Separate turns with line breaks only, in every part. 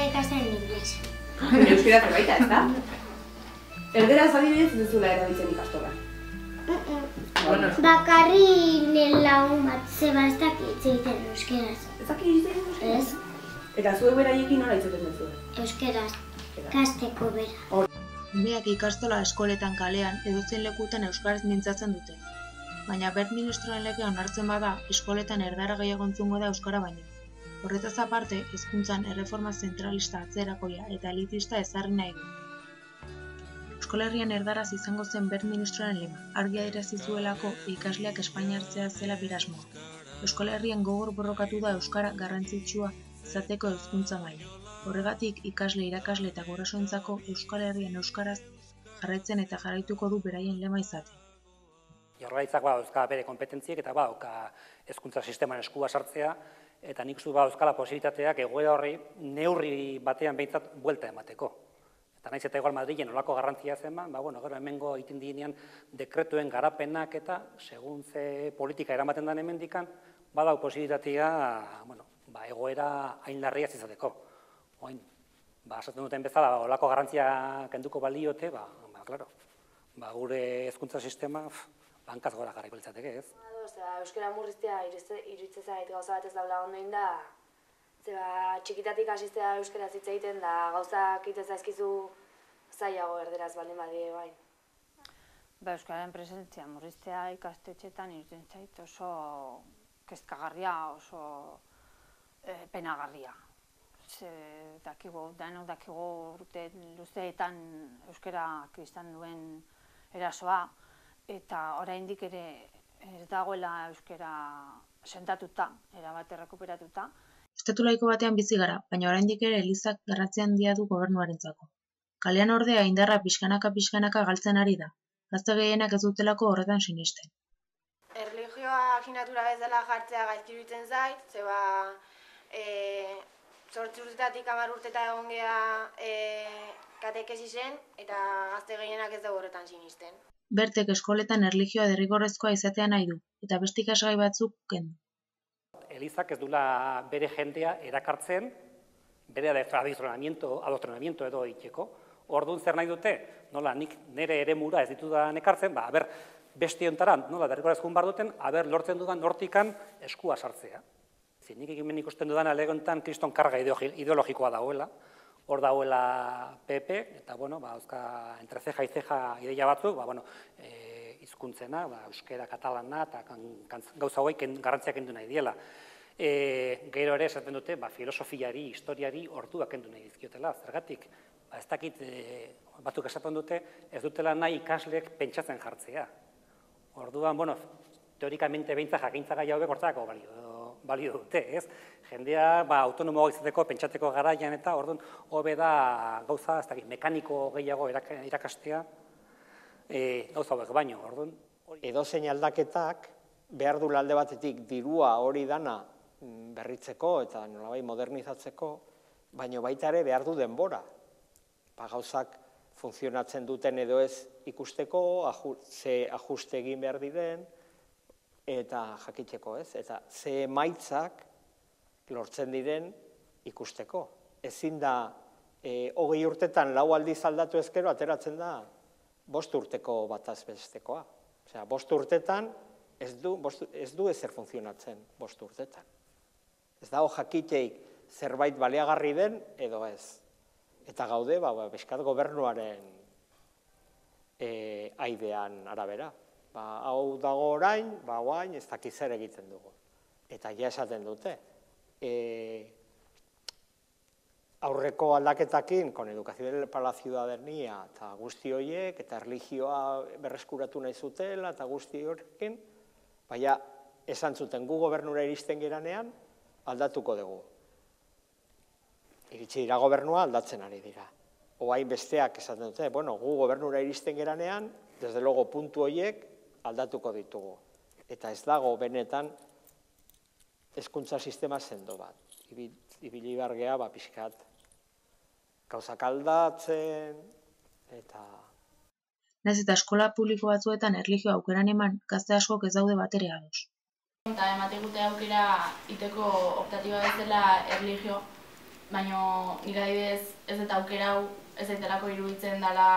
ikasten inglesa.
Euskera zerbaita, ez da? Erderaz adibidez ez duzula erabiltzen ikastola.
Bakarri nire lagun bat zeba ez dakit egiten euskeraz.
Ez dakit egiten euskeraz?
Ez.
Eta zuek beraiekin nola izaten duzu?
Euskeraz, kasteko bera.
Umeak ikastola eskoletan kalean edozein lekutan euskaraz mintzatzen dute. Baina Wert ministroen legea onartzen bada, eskoletan erdara gehiago entzungo da euskara baino. Horretaz aparte, hezkuntzan erreforma zentralista atzerakoia eta elitista ezarri nahi du. Euskal Herrian erdaraz izango zen Wert ministroen lema, argi adierazi zuelako ikasleak espainiartzea zela birasmoa. Euskal Herrian gogor borrokatu da euskara garrantzitsua izateko hezkuntza maila. Horregatik, ikasle, irakasle eta gurasoentzako Euskal Herrian euskaraz jarraitzen eta jarraituko du beraien lema izaten.
Jaurlaritzak badauzka bere kompetentziek eta badauka hezkuntza sisteman eskua sartzea, eta nik uste badauzkala posibilitateak egoera horri neurri batean behintzat buelta emateko. Eta naiz eta igual Madrilen olako garrantzia zen, gero hemengo egiten direnean dekretuen garapenak eta segun ze politika eramaten den hemendikan, badau posibilitatea egoera hain larria ez izateko. Oin, esaten duten bezala, olako garrantzia kenduko baliote, gure hezkuntza sistema hankaz gora jarriko litzateke, ez?
Euskara murriztea iruditzen zait gauza bat ez daula ondoin da, txikitatik hasiztea euskaraz hitz egiten da gauzak egiten zaizkizu zailago erderaz baldin badie bain.
Euskararen presentzia murriztea ikastetxetan iruditzen zait oso kezkagarria, oso penagarria. Denok dakigu urte luzeetan euskarak izan duen erasoa, eta oraindik ere ez dagoela euskara sentatuta, erabat errekuperatuta.
Estatu laiko batean bizi gara, baina oraindik ere elizak garrantzi handia du gobernuarentzako. Kalean ordea indarra pixkanaka galtzen ari da. Gazte gehienak ez dutelako horretan sinisten.
Erlijioa asignatura bezala jartzea gaizki iruditzen zait, zeba 8 urtetatik 10 urteta egon geha katekesisen eta gazte gehienak ez dugu horretan sinisten.
Wertek eskoletan erlijioa derrigorrezkoa izatea nahi du, eta beste ikasgai batzuk kendu.
Elizak ez dula bere jendea erakartzen, bere adoktrinamiento edo egiteko. Orduan zer nahi dute, nola nik nire eremura ez ditudan ekartzen, beste hontaran nola derrigorrezkoan bar duten, lortzen dudan hortikan eskua sartzea. Nik egimen ikusten dudan alegontan kriston karga ideologikoa dagoela, hor dauela PP, eta, entre ceja y ceja ideia batzuk, hizkuntzena, euskera, katalana, eta gauza hauek garrantziak kendu nahi diela. Gero ere esaten dute, filosofiari, historiari orduak kendu nahi dizkiotela, zergatik. Ez dakit, batzuk esaten dute, ez dutela nahi ikasleek pentsatzen jartzea. Orduan, teorikamente behintzat jakintza gai hauek hortzako balio dute, ez? Jendea autonomoa izateko, pentsateko garaian eta orduan hobe da gauza, ez dakit, mekaniko gehiago irakastea gauza hauek baino, orduan.
Edozein aldaketak behar du alde batetik dirua hori dana berritzeko eta nolabait modernizatzeko, baino baita ere behar du denbora. Gauzak funtzionatzen duten edo ez ikusteko, ze ajuste egin behar diren, eta jakiteko, ez? Eta ze emaitzak lortzen diren ikusteko. Ezin da, 20 urtetan 4 aldiz aldatu ezkero, ateratzen da 5 urteko bataz bestekoa. Osea, 5 urtetan ez du ezer funtzionatzen 5 urtetan. Ez dago jakiteik zerbait baliagarri den edo ez. Eta gaude, beskat gobernuaren aidean arabera. Hau dago orain, guain ez dakiz zer egiten dugu. Eta ja esaten dute. Aurreko aldaketakin, con educación para la ciudadanía, eta guzti horiek, eta erlijioa berreskuratu nahi zutela, eta guzti horrekin, baina esan zuten gu gobernura iristen geranean, aldatuko dugu. Iritsi dira gobernua aldatzen ari dira. Oain besteak esaten dute, gu gobernura iristen geranean, desde logo puntu horiek, aldatuko ditugu. Eta ez dago benetan hezkuntza sistema sendo bat. Ibili bargea, pixkat, gauzak aldatzen, eta...
Nahiz eta eskola publiko batzuetan erlijioa aukeran eman, gazte askok ez daude batere ados.
Eta emategute aukera iteko optatiba bezala erlijio, baina nire adibidez ez eta aukera hau ez daitelako iruditzen dela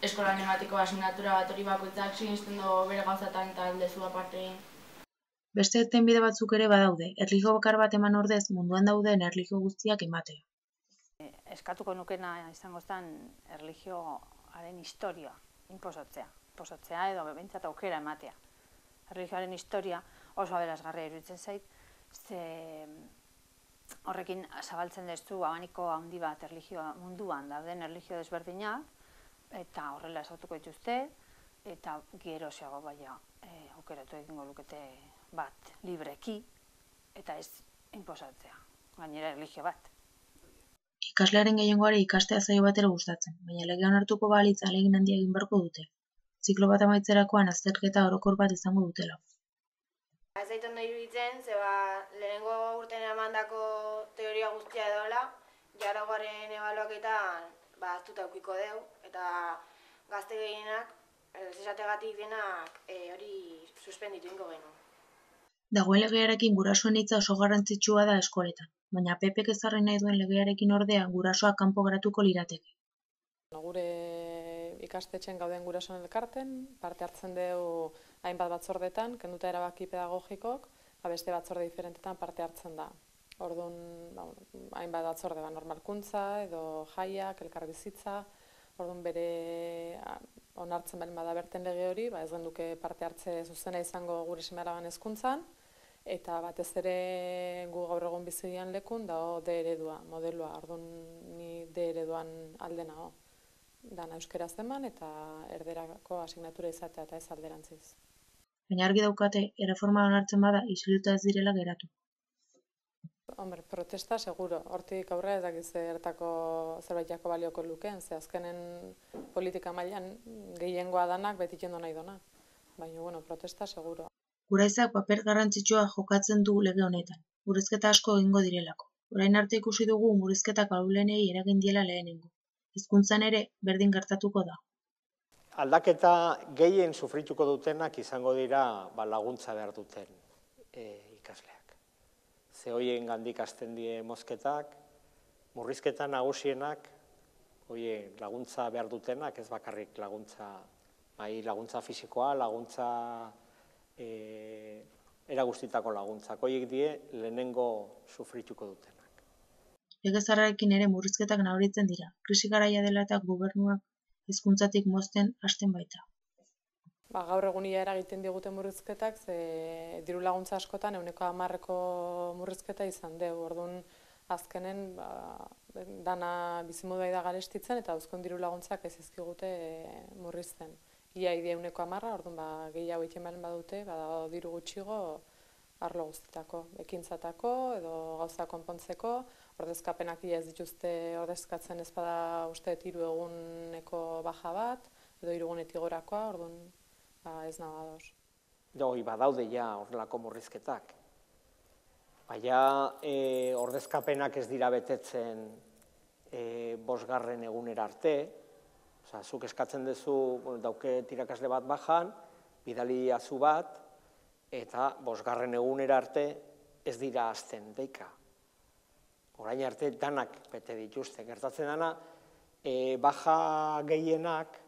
eskolan emateko asignatura bat hori bakoitzak sinisten du bere gauzatan eta aldezu aparte egin.
Beste irtenbide batzuk ere badaude, erlijio bakar bat eman ordez munduan dauden erlijio guztiak ematea.
Eskatuko nukena izango zen erlijioaren historia inposatzea edo behintzat aukera ematea. Erlijioaren historia oso aberasgarria iruditzen zait, ze horrekin zabaltzen dezu abaniko handi bat munduan dauden erlijio desberdinak, eta horrela esautuko dituzte, eta geroxeago baina aukeratu egingo lukete bat libreki, eta ez inposatzea, gainera erlijio bat.
Ikaslearen gehiengoari ikastea zaio batera gustatzen, baina legea onartuko balitz ahalegin handia egin beharko dute. Ziklo bat amaitzerakoan azterketa orokor bat izango dutela.
Ez zait ondo iruditzen, lehenengo urtean emandako teoria guztia edola, jaraugarren ebaluaketan aztuta eukiko deu, eta gazte gehienak, ez esategatik denak hori suspenditu ingo genu.
Dagoen legearekin gurasoen hitza oso garrantzitsua da eskoletan, baina PPk ezarri nahi duen legearekin ordea gurasoak kanpo geratuko lirateke.
Gure ikastetxen gauden gurasoen elkarten, parte hartzen dugu hainbat batzordetan, kenduta erabaki pedagogikok, beste batzorde diferentetan parte hartzen da. Orduan, hainbat batzorde normalkuntza edo jaiak, elkarbizitza, orduan bere onartzen baldin bada berten lege hori, ez genduke parte hartze zuzena izango gure seme-alaben hezkuntzan, eta batez ere gu gaur egun bizi dian lekun dago D eredua, modeloa, orduan ni D ereduan alde nago. Dana euskaraz eman eta erderako asignatura izatea eta ez alderantziz.
Baina argi daukate, erreforma onartzen bada isiluta ez direla geratu.
Hombre, protesta seguro. Hortik aurre ez dakiz zertako zerbaitako balioko lukeen, ze azkenen politika mailan gehiengoa danak beti jendo nahi dona. Baina, bueno, protesta seguro.
Guraizak paper garrantzitsua jokatzen du lege honetan, murrizketa asko egingo direlako. Orain arte ikusi dugu murrizketak ahulenei eragin diela lehenengo. Hezkuntzan ere berdin gertatuko da.
Aldaketa gehien sufrituko dutenak izango dira laguntza behar duten ikasleak. Ze hoien gandik hasten die mozketak, murrizketa nagusienak, hoien laguntza behar dutenak, ez bakarrik laguntza fisikoa, laguntza eragustitako laguntzak. Hoiek die lehenengo sufrituko dutenak.
Lege zaharrarekin ere murrizketak nabaritzen dira. Krisi garaia dela eta gobernuak hezkuntzatik mozten hasten baita.
Gaur egunia eragiten digute murrizketak, ze diru laguntza askotan 10% murrizketa izan dugu. Orduan azkenen dana bizimodua da garestitzen eta dauzkon diru laguntzak ez ezkigute murrizten. Ia idea 10%, orduan gehiago egiten balen badute, badago diru gutxigo arlo guztitako, ekintzatako edo gauza konpontzeko, ordezkapenak ez dituzte ordezkatzen ez bada uste 3 eguneko baja bat, edo 3 egunetik gorakoa, orduan ez nabadoz.
Hoi badaude ja horrelako murrizketak. Baina ordezkapenak ez dira betetzen 5. egunera arte, zuk eskatzen duzu dauke irakasle bat bajan, bidali azu bat, eta 5. egunera arte ez dira hasten deika. Orain arte danak bete dituzte. Gertatzen dana, baja gehienak,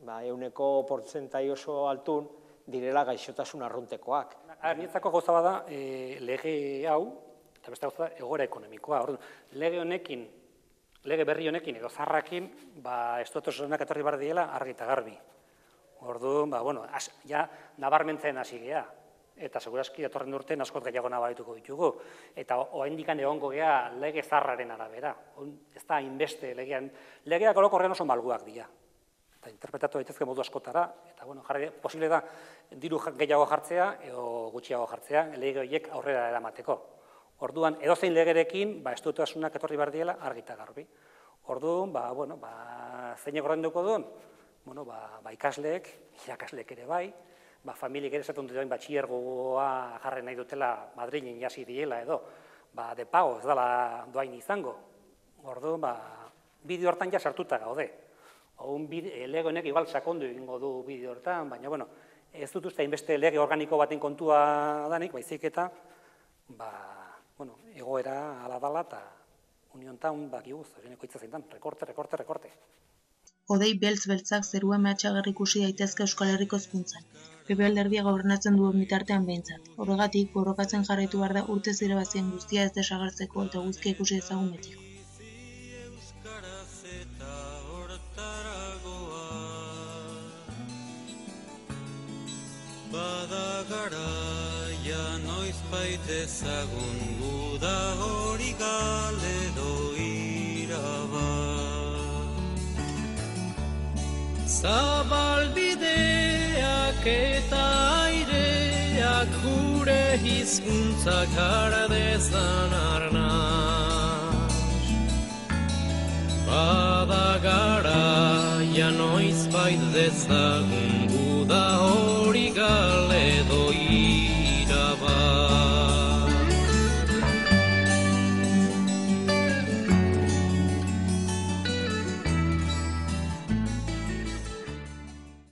100% oso altun, direla gaixotasun arruntekoak.
Niretzako gauza bada lege hau, eta beste gauza egoera ekonomikoa. Lege berri honekin edo zarrakin, estuatuzunak etorri bar diela argi eta garbi. Orduan, ja nabarmentzen hasi gea. Eta segurazki datorren urtean askot gehiago nabarituko ditugu. Eta oraindikan egongo gea lege zarraren arabera. Ez da hainbeste legean. Legeak orokorrean oso malguak dira. Eta interpretatu daitezke modu askotara. Eta posible da diru gehiago jartzea edo gutxiago jartzea lege horiek aurrera eramateko. Orduan, edozein legerekin, estutuasunak etorri behar diela argi eta garbi. Orduan, zeinek ordainduko duen? Ikasleek, irakasleek ere bai, familiek ere esaten duten batxiergoa jarri nahi dutela Madrilen jasi diela edo, de pago ez dela doain izango. Orduan, bideo hortan ja sartuta gaude. Lege honek igual sakondu egingo du bideo hortan, baina ez dut uste hainbeste lege organiko baten kontua danik, baizik eta egoera ala dala eta uniontan, bakigu, zageneko hitza zintan, rekorte.
Hodei beltz-beltzak zerua mehatxagarri ikusi daitezke Euskal Herriko hezkuntzan. PP alderdia gobernatzen duen bitartean behintzat. Horregatik, borrokatzen jarraitu behar da urtez irabazien guztia ez desagertzeko eta guztia ikusi ezagun betiko.
Bada garaia noiz baitezagun guda hori galedo iraba. Zabalbideak eta aireak gure hizkuntzak gara dezan arnaz. Bada garaia noiz baitezagun